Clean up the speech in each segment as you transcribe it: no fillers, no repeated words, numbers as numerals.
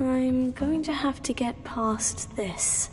I'm going to have to get past this.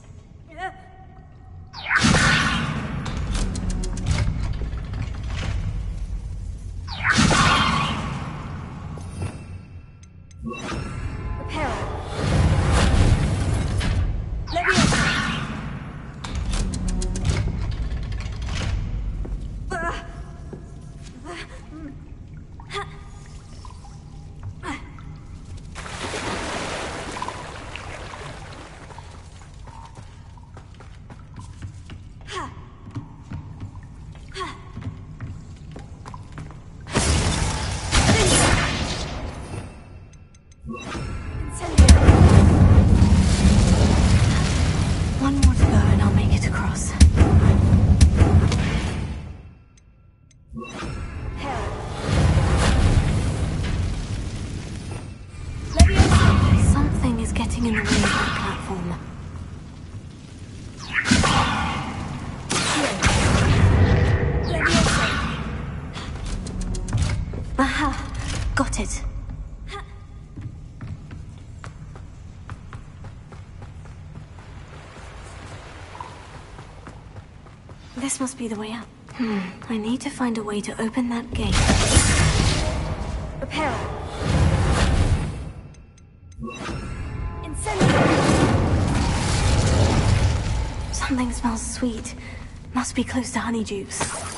One more to go and I'll make it across. Something is getting in the way of that platform. Aha! Got it. This must be the way up. I need to find a way to open that gate. Repair. Incendiary. Something smells sweet. Must be close to honeydukes.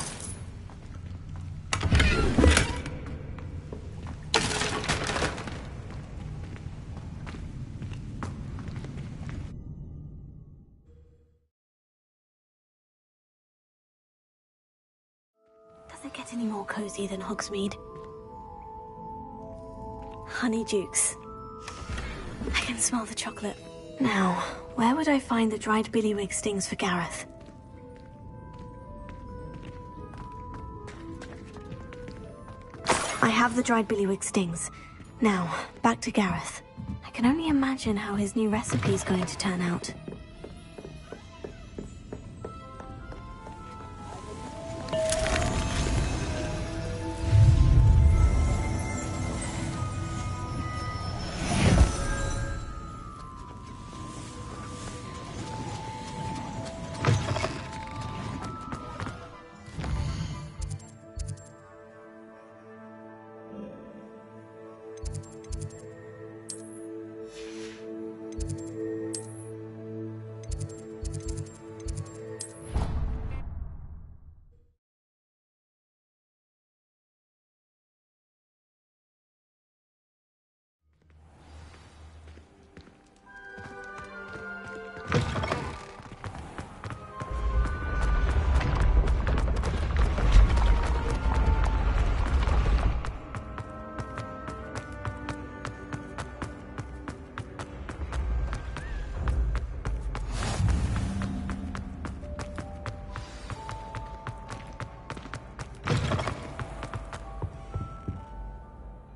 Does it get any more cozy than Hogsmeade? Honeydukes. I can smell the chocolate. Now, where would I find the dried billywig stings for Gareth? I have the dried billywig stings. Now, back to Gareth. I can only imagine how his new recipe is going to turn out.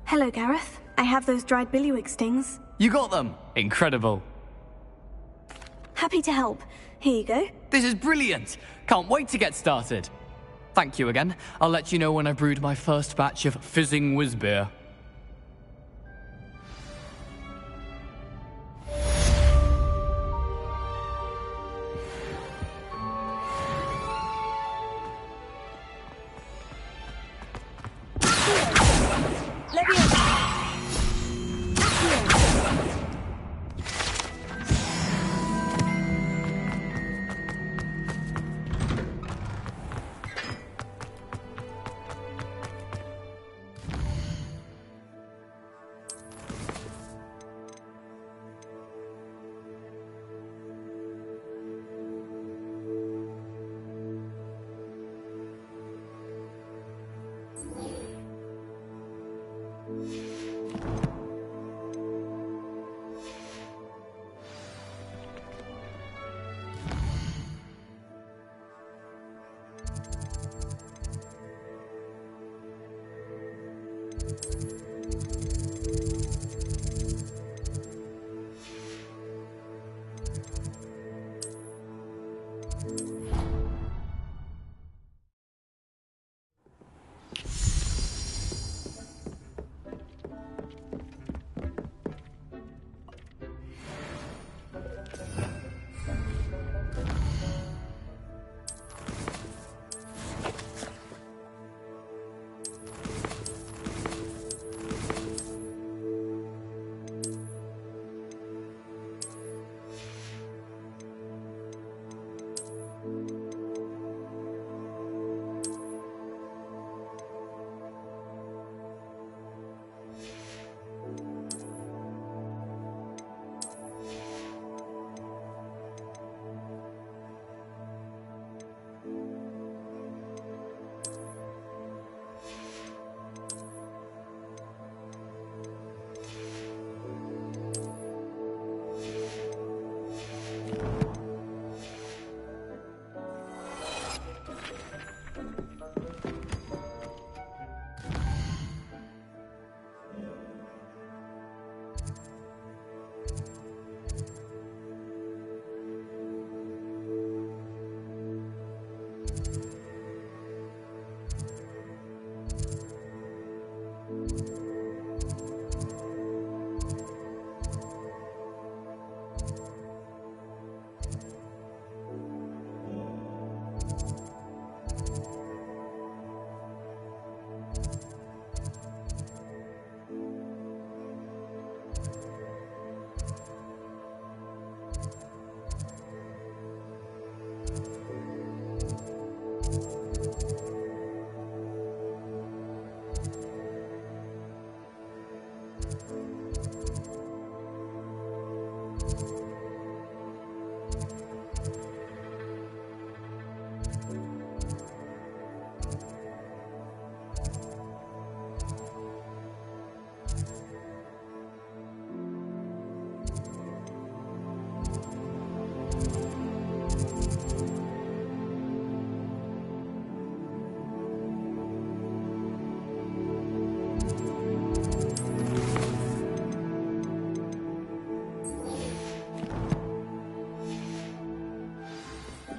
Hello, Gareth. I have those dried billywig stings. You got them! Incredible. Happy to help. Here you go. This is brilliant! Can't wait to get started. Thank you again. I'll let you know when I've brewed my first batch of fizzing whiz beer.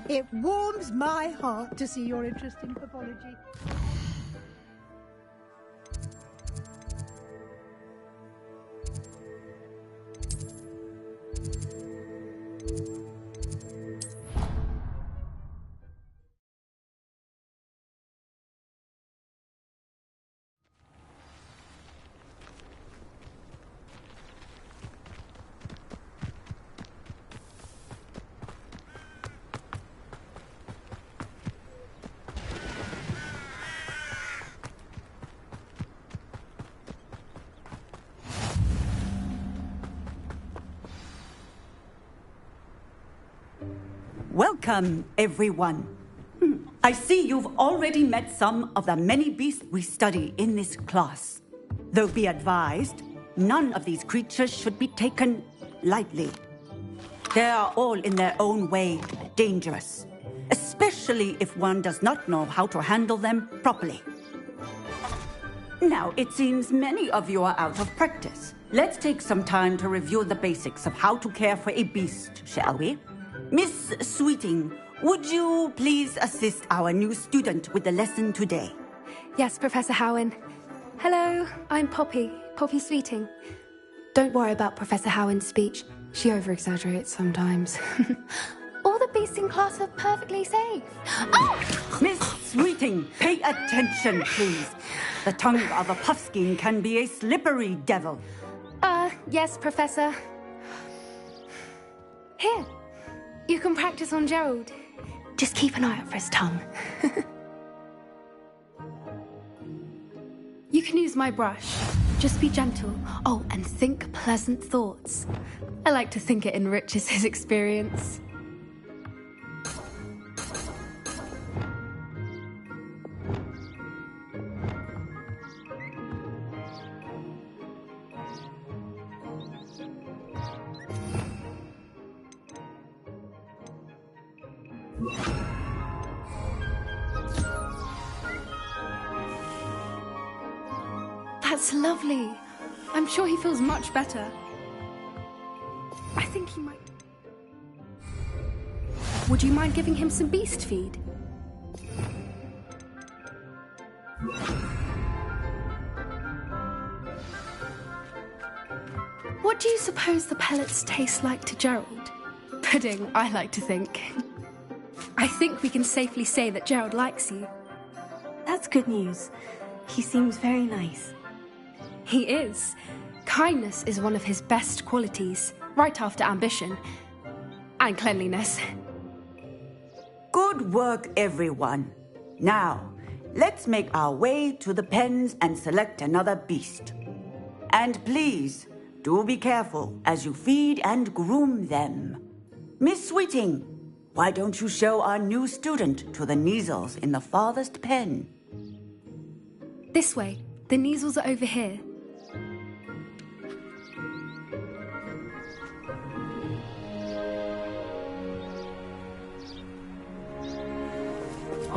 It warms my heart to see your interest in pathology. Welcome, everyone. I see you've already met some of the many beasts we study in this class. Though be advised, none of these creatures should be taken lightly. They are all in their own way dangerous, especially if one does not know how to handle them properly. Now, it seems many of you are out of practice. Let's take some time to review the basics of how to care for a beast, shall we? Miss Sweeting, would you please assist our new student with the lesson today? Yes, Professor Howen. Hello, I'm Poppy Sweeting. Don't worry about Professor Howen's speech. She over-exaggerates sometimes. All the beasts in class are perfectly safe. Oh! Miss Sweeting, pay attention, please. The tongue of a puffskein can be a slippery devil. Yes, Professor. Here. You can practice on Gerald. Just keep an eye out for his tongue. You can use my brush. Just be gentle. Oh, and think pleasant thoughts. I like to think it enriches his experience. That's lovely. I'm sure he feels much better. I think he might... Would you mind giving him some beast feed? What do you suppose the pellets taste like to Gerald? Pudding, I like to think. I think we can safely say that Gerald likes you. That's good news. He seems very nice. He is. Kindness is one of his best qualities, right after ambition. And cleanliness. Good work, everyone. Now, let's make our way to the pens and select another beast. And please, do be careful as you feed and groom them. Miss Sweeting, why don't you show our new student to the Kneazles in the farthest pen? This way. The Kneazles are over here.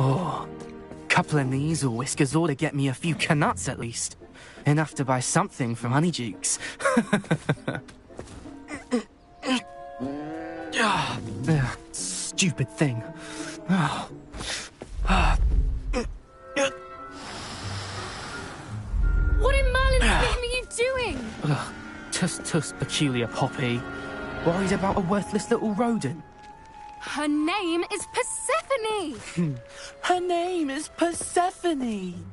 Oh, couple of Kneazle whiskers ought to get me a few canuts at least. Enough to buy something from Honeydukes. Stupid thing. What in Merlin's name are you doing? Tuss, peculiar Poppy. Worried about a worthless little rodent? Her name is Persephone! Her name is Persephone!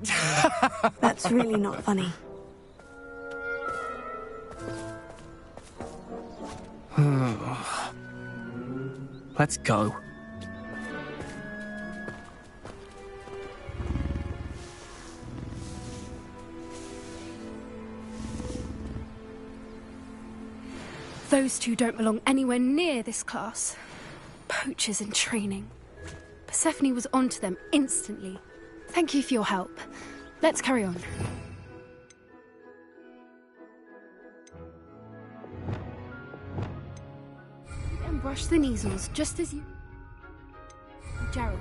That's really not funny. Let's go. Those two don't belong anywhere near this class. Poachers in training. Persephone was onto them instantly. Thank you for your help. Let's carry on. And brush the Kneazles just as you... Gerald.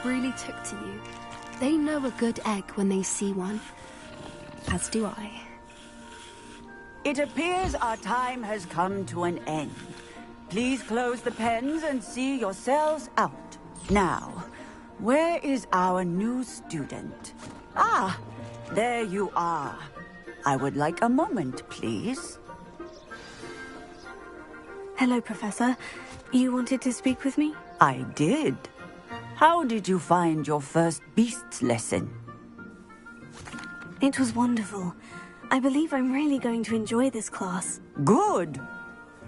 really took to you. They know a good egg when they see one. As do I. It appears our time has come to an end. Please close the pens and see yourselves out. Now, where is our new student? Ah, there you are. I would like a moment, please. Hello, Professor. You wanted to speak with me? I did. How did you find your first beasts lesson? It was wonderful. I believe I'm really going to enjoy this class. Good.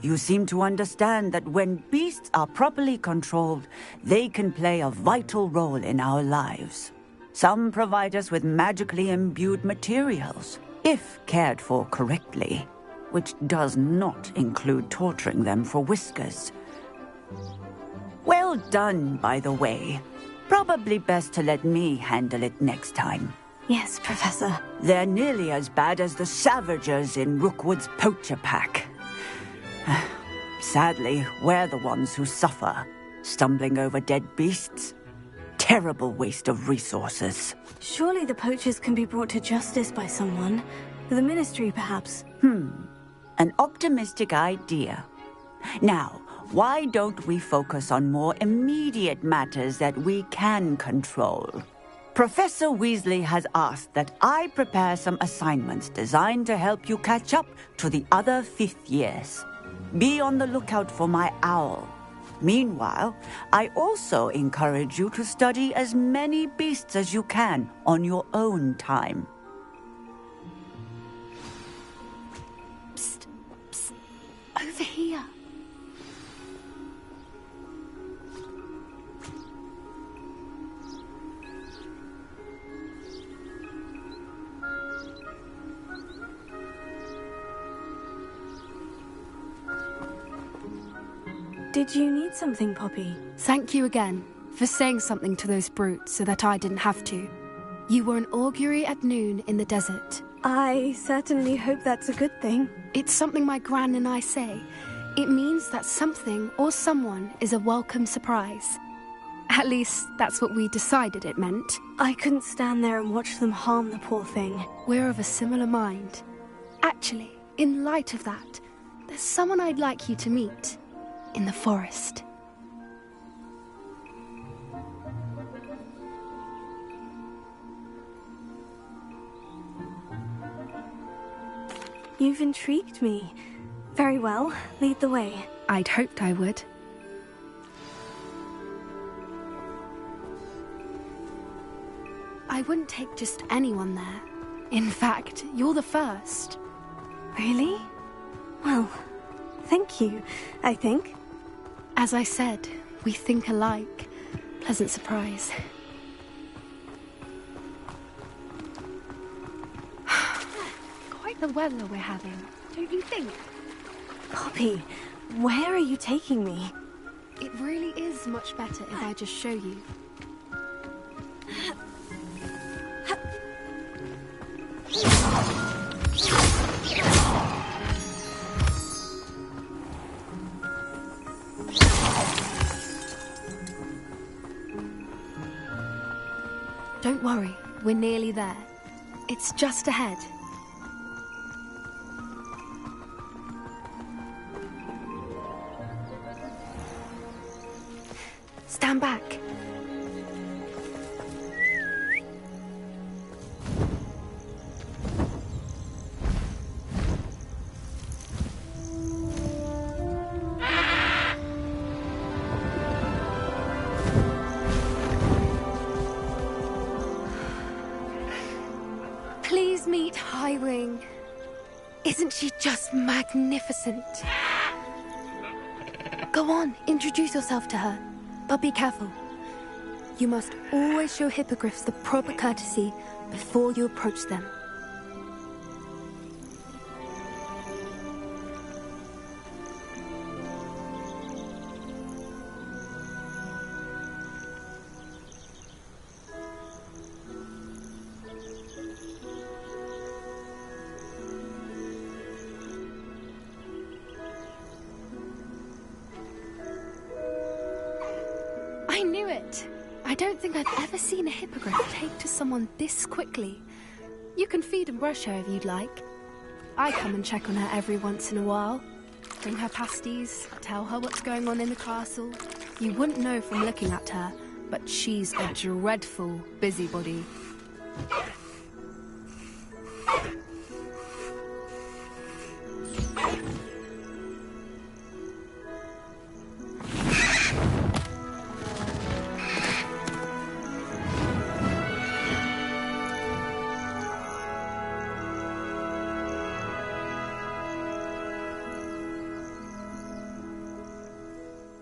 You seem to understand that when beasts are properly controlled, they can play a vital role in our lives. Some provide us with magically imbued materials, if cared for correctly, which does not include torturing them for whiskers. Well done, by the way. Probably best to let me handle it next time. Yes, Professor. They're nearly as bad as the Savagers in Rookwood's poacher pack. Sadly, we're the ones who suffer, stumbling over dead beasts. Terrible waste of resources. Surely the poachers can be brought to justice by someone. The Ministry, perhaps. An optimistic idea. Now, why don't we focus on more immediate matters that we can control? Professor Weasley has asked that I prepare some assignments designed to help you catch up to the other fifth years. Be on the lookout for my owl. Meanwhile, I also encourage you to study as many beasts as you can on your own time. Psst, psst, over here. Did you need something, Poppy? Thank you again for saying something to those brutes so that I didn't have to. You were an augury at noon in the desert. I certainly hope that's a good thing. It's something my gran and I say. It means that something or someone is a welcome surprise. At least, that's what we decided it meant. I couldn't stand there and watch them harm the poor thing. We're of a similar mind. Actually, in light of that, there's someone I'd like you to meet. In the forest. You've intrigued me. Very well, lead the way. I'd hoped I would. I wouldn't take just anyone there. In fact, you're the first. Really? Well, thank you, I think. As I said, we think alike. Pleasant surprise. Quite the weather we're having, don't you think? Poppy, where are you taking me? It really is much better if I just show you. Don't worry, we're nearly there. It's just ahead. Stand back. Please meet Highwing. Isn't she just magnificent? Go on, introduce yourself to her. But be careful. You must always show hippogriffs the proper courtesy before you approach them. I knew it. I don't think I've ever seen a hippogriff take to someone this quickly. You can feed and brush her if you'd like. I come and check on her every once in a while. Bring her pasties, tell her what's going on in the castle. You wouldn't know from looking at her, but she's a dreadful busybody.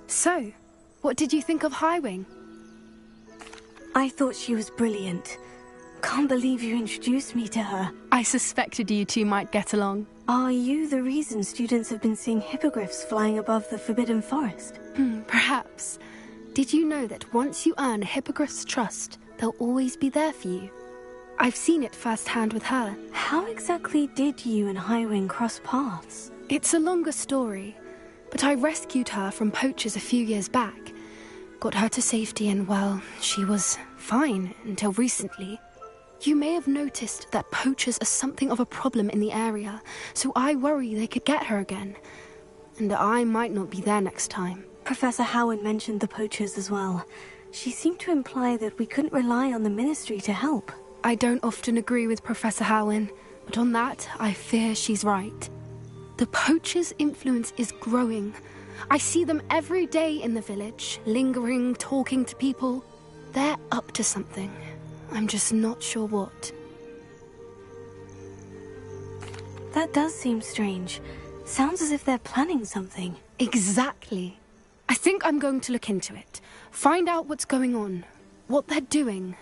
So, what did you think of Highwing? I thought she was brilliant. Can't believe you introduced me to her. I suspected you two might get along. Are you the reason students have been seeing hippogriffs flying above the Forbidden Forest? Perhaps. Did you know that once you earn a hippogriff's trust, they'll always be there for you? I've seen it firsthand with her. How exactly did you and Highwing cross paths? It's a longer story, but I rescued her from poachers a few years back. Got her to safety and, well, she was fine until recently. You may have noticed that poachers are something of a problem in the area, so I worry they could get her again. And I might not be there next time. Professor Howard mentioned the poachers as well. She seemed to imply that we couldn't rely on the Ministry to help. I don't often agree with Professor Howin, but on that, I fear she's right. The poachers' influence is growing. I see them every day in the village, lingering, talking to people. They're up to something. I'm just not sure what. That does seem strange. Sounds as if they're planning something. Exactly. I think I'm going to look into it. Find out what's going on. What they're doing.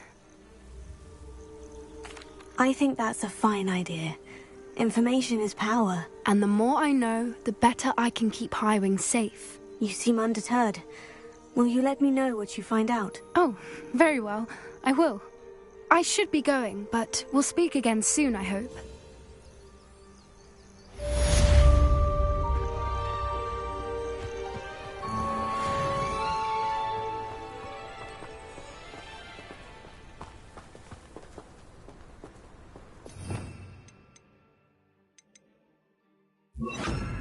I think that's a fine idea. Information is power. And the more I know, the better I can keep Highwing safe. You seem undeterred. Will you let me know what you find out? Oh, very well. I will. I should be going, but we'll speak again soon, I hope. You